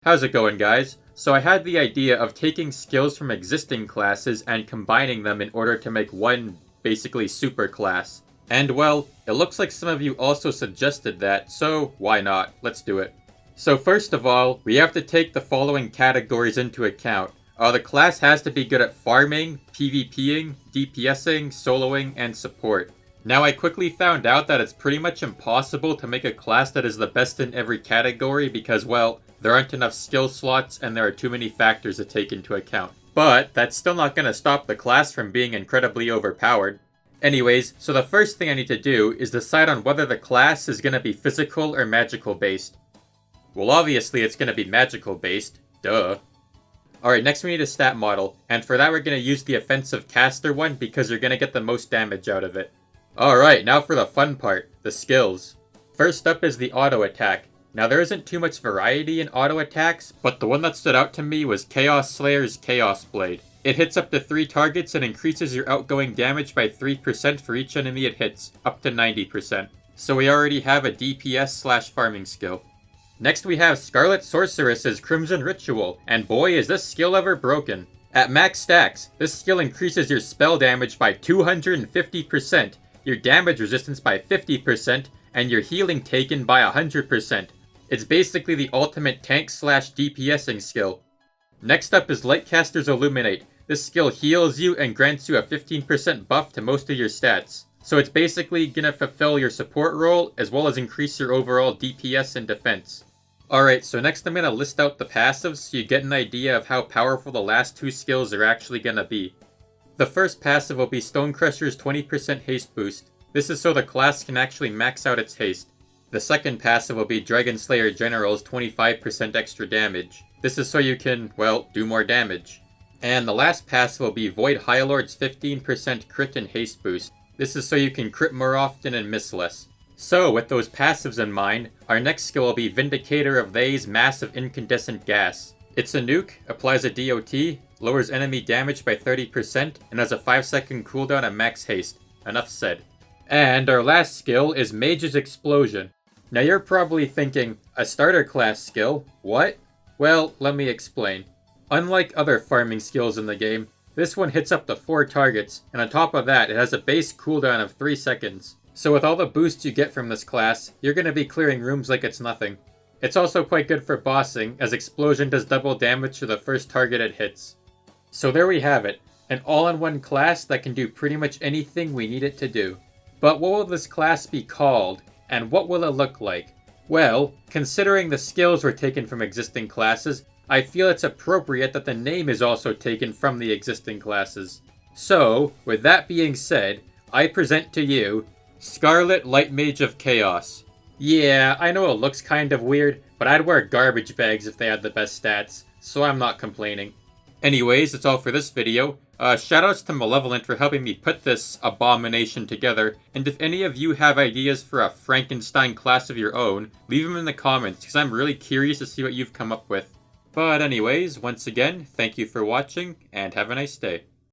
How's it going, guys? So I had the idea of taking skills from existing classes and combining them in order to make one, basically, super class. And well, it looks like some of you also suggested that, so why not? Let's do it. So first of all, we have to take the following categories into account. The class has to be good at farming, PvPing, DPSing, soloing, and support. Now I quickly found out that it's pretty much impossible to make a class that is the best in every category because, well, there aren't enough skill slots and there are too many factors to take into account. But that's still not going to stop the class from being incredibly overpowered. Anyways, so the first thing I need to do is decide on whether the class is going to be physical or magical based. Well, obviously it's going to be magical based, duh. Alright, next we need a stat model, and for that we're going to use the offensive caster one because you're going to get the most damage out of it. Alright, now for the fun part, the skills. First up is the auto attack. Now there isn't too much variety in auto attacks, but the one that stood out to me was Chaos Slayer's Chaos Blade. It hits up to 3 targets and increases your outgoing damage by 3% for each enemy it hits, up to 90%. So we already have a DPS/farming skill. Next we have Scarlet Sorceress's Crimson Ritual, and boy is this skill ever broken. At max stacks, this skill increases your spell damage by 250%, your damage resistance by 50%, and your healing taken by 100%. It's basically the ultimate tank/DPSing skill. Next up is Lightcaster's Illuminate. This skill heals you and grants you a 15% buff to most of your stats. So it's basically gonna fulfill your support role as well as increase your overall DPS and defense. Alright, so next I'm gonna list out the passives so you get an idea of how powerful the last 2 skills are actually gonna be. The first passive will be Stonecrusher's 20% haste boost. This is so the class can actually max out its haste. The second passive will be Dragon Slayer General's 25% extra damage. This is so you can, well, do more damage. And the last passive will be Void Highlord's 15% crit and haste boost. This is so you can crit more often and miss less. So, with those passives in mind, our next skill will be Vindicator of Thay's Massive Incandescent Gas. It's a nuke, applies a DOT, lowers enemy damage by 30%, and has a 5-second cooldown at max haste. Enough said. And our last skill is Mage's Explosion. Now you're probably thinking, a starter class skill? What? Well, let me explain. Unlike other farming skills in the game, this one hits up to 4 targets, and on top of that, it has a base cooldown of 3 seconds. So with all the boosts you get from this class, you're going to be clearing rooms like it's nothing. It's also quite good for bossing, as Explosion does double damage to the first target it hits. So there we have it, an all-in-one class that can do pretty much anything we need it to do. But what will this class be called, and what will it look like? Well, considering the skills were taken from existing classes, I feel it's appropriate that the name is also taken from the existing classes. So, with that being said, I present to you Scarlet Light Mage of Chaos. Yeah, I know it looks kind of weird, but I'd wear garbage bags if they had the best stats, so I'm not complaining. Anyways, that's all for this video. Shoutouts to Malevolent for helping me put this abomination together, and if any of you have ideas for a Frankenstein class of your own, leave them in the comments, because I'm really curious to see what you've come up with. But anyways, once again, thank you for watching, and have a nice day.